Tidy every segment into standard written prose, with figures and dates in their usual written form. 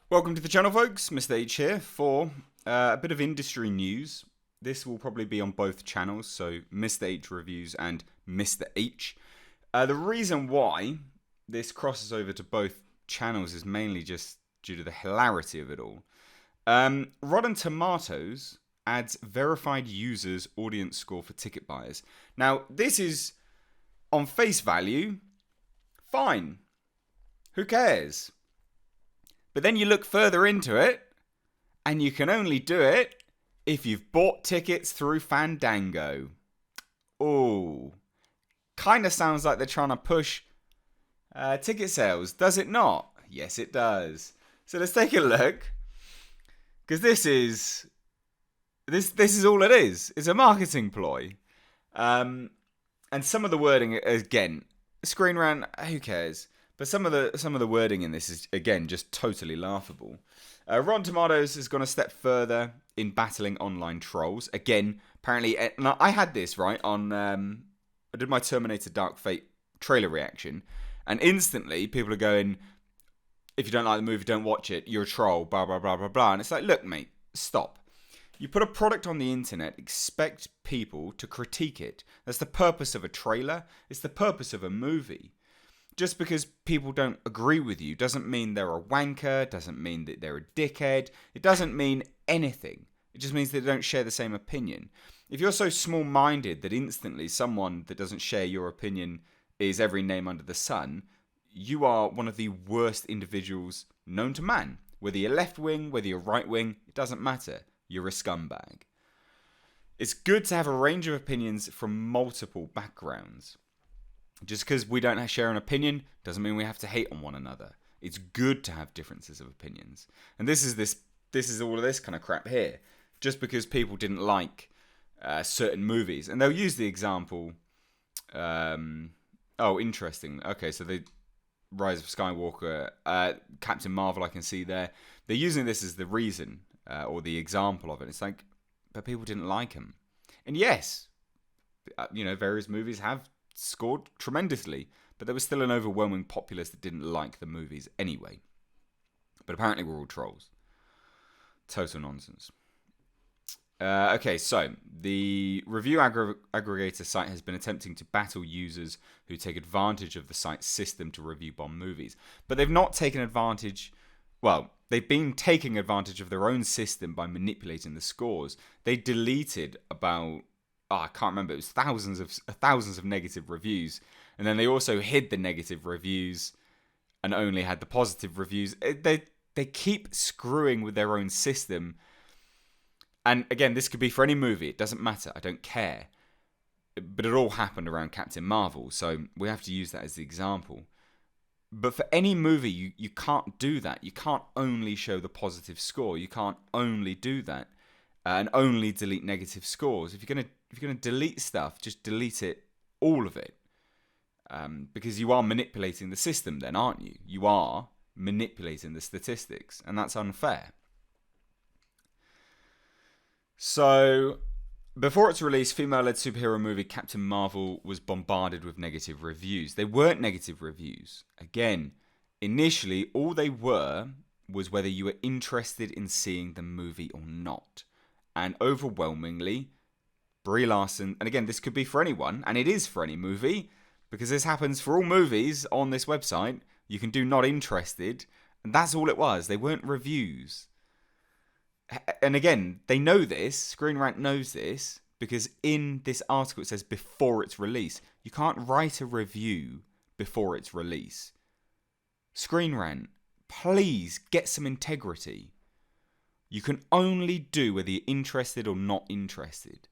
Welcome to the channel, folks. Mr. H here for a bit of industry news. This will probably be on both channels, so Mr. H reviews and Mr. H. The reason why this crosses over to both channels is mainly just due to the hilarity of it all. Rotten Tomatoes adds verified users audience score for ticket buyers. Now, this is on face value fine. Who cares? But then you look further into it, and you can only do it if you've bought tickets through Fandango. Oh, kind of sounds like they're trying to push ticket sales, does it not? Yes, it does. So let's take a look, because this is all it is. It's a marketing ploy, and some of the wording again, Screen Rant. Who cares? But some of the wording in this is, again, just totally laughable. Rotten Tomatoes has gone a step further in battling online trolls. Again, apparently, I had this, right, on... I did my Terminator Dark Fate trailer reaction, and instantly people are going, if you don't like the movie, don't watch it, you're a troll, blah, blah, blah, blah, blah. And it's like, look, mate, stop. You put a product on the internet, expect people to critique it. That's the purpose of a trailer. It's the purpose of a movie. Just because people don't agree with you doesn't mean they're a wanker, doesn't mean that they're a dickhead. It doesn't mean anything. It just means they don't share the same opinion. If you're so small-minded that instantly someone that doesn't share your opinion is every name under the sun, you are one of the worst individuals known to man. Whether you're left-wing, whether you're right-wing, it doesn't matter. You're a scumbag. It's good to have a range of opinions from multiple backgrounds. Just because we don't share an opinion doesn't mean we have to hate on one another. It's good to have differences of opinions. And this is all of this kind of crap here. Just because people didn't like certain movies. And they'll use the example... interesting. Okay, so the Rise of Skywalker, Captain Marvel I can see there. They're using this as the reason, or the example of it. It's like, but people didn't like him. And yes, various movies have scored tremendously, but there was still an overwhelming populace that didn't like the movies anyway. But apparently we're all trolls. Total nonsense. Okay, so the review aggregator site has been attempting to battle users who take advantage of the site's system to review bomb movies. But they've not taken advantage... Well, they've been taking advantage of their own system by manipulating the scores. They deleted about... I can't remember, it was thousands of negative reviews. And then they also hid the negative reviews and only had the positive reviews. They keep screwing with their own system. And again, this could be for any movie. It doesn't matter. I don't care. But it all happened around Captain Marvel, so we have to use that as the example. But for any movie, you can't do that. You can't only show the positive score. You can't only do that and only delete negative scores. If you're gonna delete stuff, just delete it, all of it, because you are manipulating the system. Then, aren't you? You are manipulating the statistics, and that's unfair. So, before its release, female-led superhero movie Captain Marvel was bombarded with negative reviews. They weren't negative reviews. Again, initially, all they were was whether you were interested in seeing the movie or not. And overwhelmingly, Brie Larson, and again, this could be for anyone, and it is for any movie, because this happens for all movies on this website. You can do not interested, and that's all it was. They weren't reviews. And again, they know this, Screen Rant knows this, because in this article it says before its release. You can't write a review before its release. Screen Rant, please get some integrity. You can only do whether you're interested or not interested.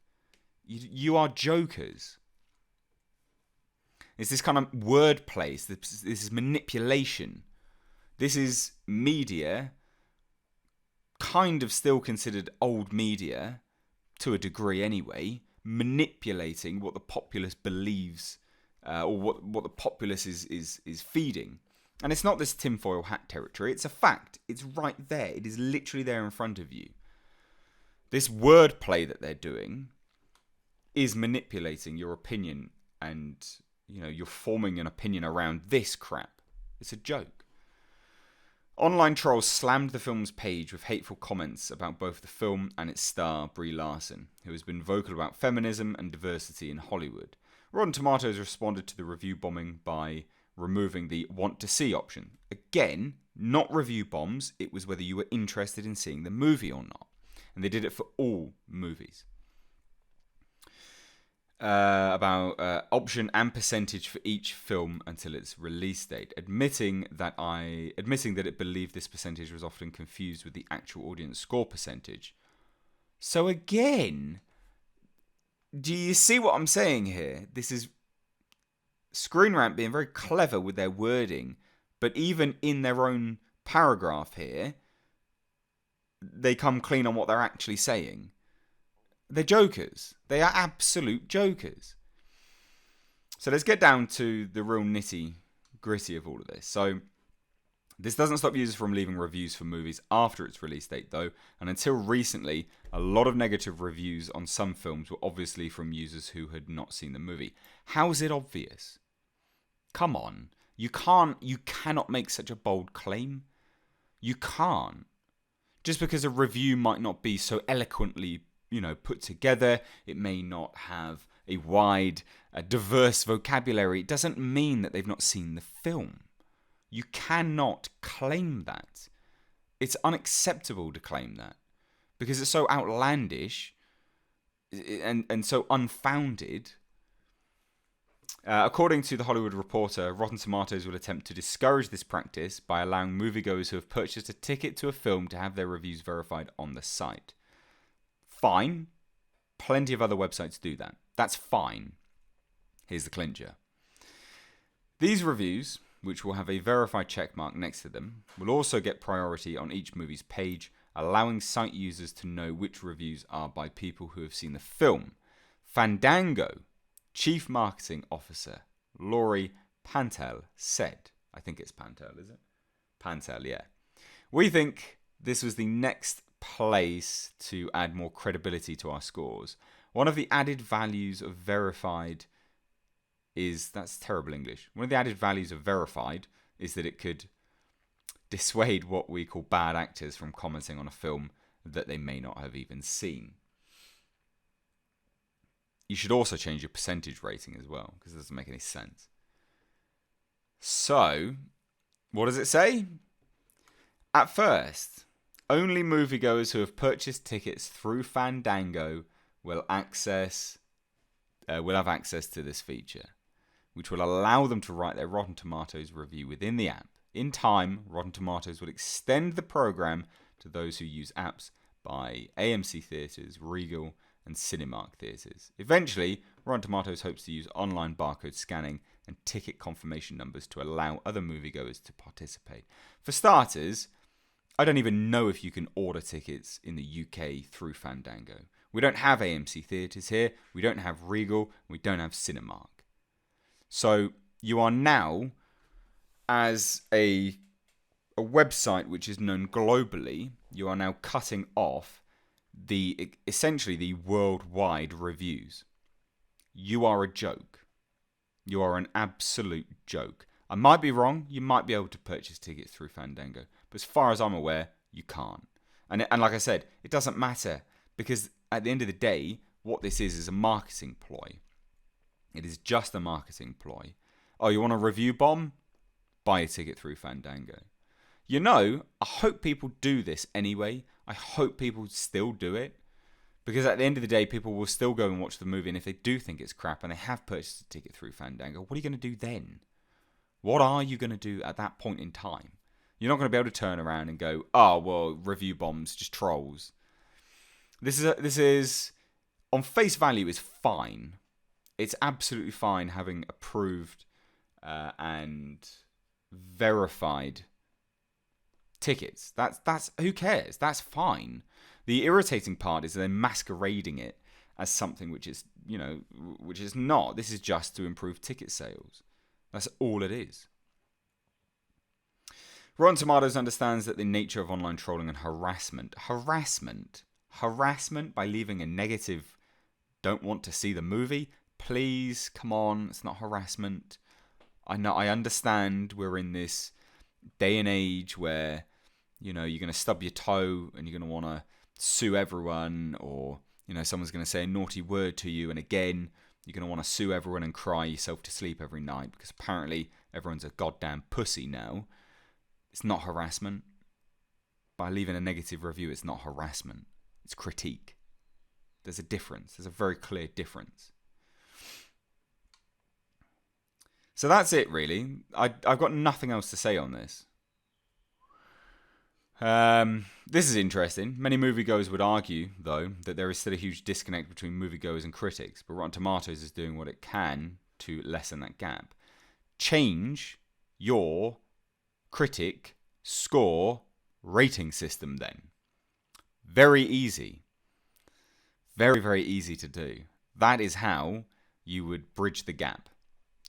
You are jokers. It's this kind of wordplay. This is manipulation. This is media, kind of still considered old media, to a degree anyway, manipulating what the populace believes, or what the populace is feeding. And it's not this tinfoil hat territory. It's a fact. It's right there. It is literally there in front of you. This wordplay that they're doing is manipulating your opinion, and you're forming an opinion around this crap. It's a joke. Online trolls slammed the film's page with hateful comments about both the film and its star, Brie Larson, who has been vocal about feminism and diversity in Hollywood. Rotten Tomatoes responded to the review bombing by removing the want to see option. Again, not review bombs, it was whether you were interested in seeing the movie or not. And they did it for all movies. About option and percentage for each film until its release date, admitting that it believed this percentage was often confused with the actual audience score percentage. So again, do you see what I'm saying here? This is Screen Rant being very clever with their wording, but even in their own paragraph here, they come clean on what they're actually saying. They're jokers. They are absolute jokers. So let's get down to the real nitty gritty of all of this. So this doesn't stop users from leaving reviews for movies after its release date, though. And until recently, a lot of negative reviews on some films were obviously from users who had not seen the movie. How is it obvious? Come on. You cannot make such a bold claim. You can't. Just because a review might not be so eloquently put together, it may not have a wide, diverse vocabulary, it doesn't mean that they've not seen the film. You cannot claim that. It's unacceptable to claim that because it's so outlandish and so unfounded. According to The Hollywood Reporter, Rotten Tomatoes will attempt to discourage this practice by allowing moviegoers who have purchased a ticket to a film to have their reviews verified on the site. Fine. Plenty of other websites do that. That's fine. Here's the clincher. These reviews, which will have a verified checkmark next to them, will also get priority on each movie's page, allowing site users to know which reviews are by people who have seen the film. Fandango Chief Marketing Officer Laurie Pantel said, I think it's Pantel, is it? Pantel, yeah. We think this was the next place to add more credibility to our scores. One of the added values of verified is, that's terrible English. One of the added values of verified is that it could dissuade what we call bad actors from commenting on a film that they may not have even seen. You should also change your percentage rating as well, because it doesn't make any sense. So, what does it say? At first, only moviegoers who have purchased tickets through Fandango will have access to this feature, which will allow them to write their Rotten Tomatoes review within the app. In time, Rotten Tomatoes will extend the program to those who use apps by AMC Theatres, Regal, and Cinemark Theatres. Eventually, Rotten Tomatoes hopes to use online barcode scanning and ticket confirmation numbers to allow other moviegoers to participate. For starters, I don't even know if you can order tickets in the UK through Fandango. We don't have AMC Theatres here, we don't have Regal, we don't have Cinemark. So you are now, as a website which is known globally, you are now cutting off essentially the worldwide reviews. You are a joke. You are an absolute joke. I might be wrong. You might be able to purchase tickets through Fandango, but as far as I'm aware, you can't. And like I said, it doesn't matter because at the end of the day, what this is a marketing ploy. It is just a marketing ploy. Oh, you want a review bomb? Buy a ticket through Fandango. I hope people do this anyway. I hope people still do it. Because at the end of the day, people will still go and watch the movie. And if they do think it's crap and they have purchased a ticket through Fandango, what are you going to do then? What are you going to do at that point in time? You're not going to be able to turn around and go, oh, well, review bombs, just trolls. This is on face value, is fine. It's absolutely fine having approved and verified tickets. That's who cares? That's fine. The irritating part is they're masquerading it as something which is not. This is just to improve ticket sales. That's all it is. Rotten Tomatoes understands that the nature of online trolling and harassment by leaving a negative, don't want to see the movie. Please, come on, it's not harassment. I know, I understand we're in this day and age where, you know, you're going to stub your toe and you're going to want to sue everyone, or, you know, someone's going to say a naughty word to you, and again, you're going to want to sue everyone and cry yourself to sleep every night because apparently everyone's a goddamn pussy now. It's not harassment. By leaving a negative review, it's not harassment. It's critique. There's a difference. There's a very clear difference. So that's it, really. I've got nothing else to say on this. This is interesting. Many moviegoers would argue, though, that there is still a huge disconnect between moviegoers and critics, but Rotten Tomatoes is doing what it can to lessen that gap. Change your critic score rating system then. Very easy. Very, very easy to do. That is how you would bridge the gap.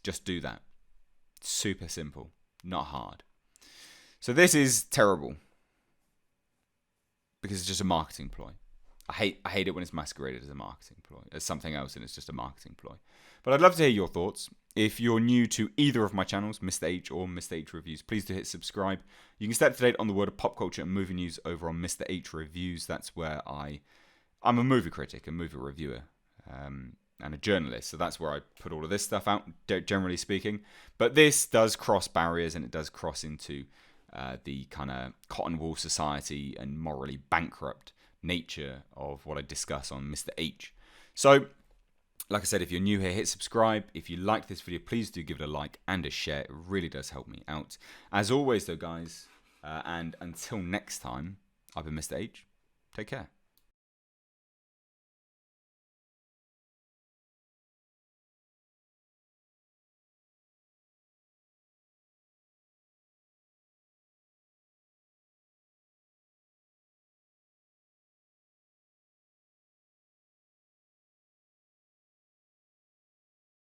Just do that. Super simple. Not hard. So this is terrible. Because it's just a marketing ploy. I hate it when it's masqueraded as a marketing ploy, as something else, and it's just a marketing ploy. But I'd love to hear your thoughts. If you're new to either of my channels, Mr. H or Mr. H Reviews, please do hit subscribe. You can stay up to date on the world of pop culture and movie news over on Mr. H Reviews. That's where I'm a movie critic, a movie reviewer, and a journalist. So that's where I put all of this stuff out, generally speaking. But this does cross barriers, and it does cross into the kind of cotton wool society and morally bankrupt nature of what I discuss on Mr. H. So, like I said, if you're new here, hit subscribe. If you like this video, please do give it a like and a share. It really does help me out. As always, though, guys, and until next time, I've been Mr. H. Take care.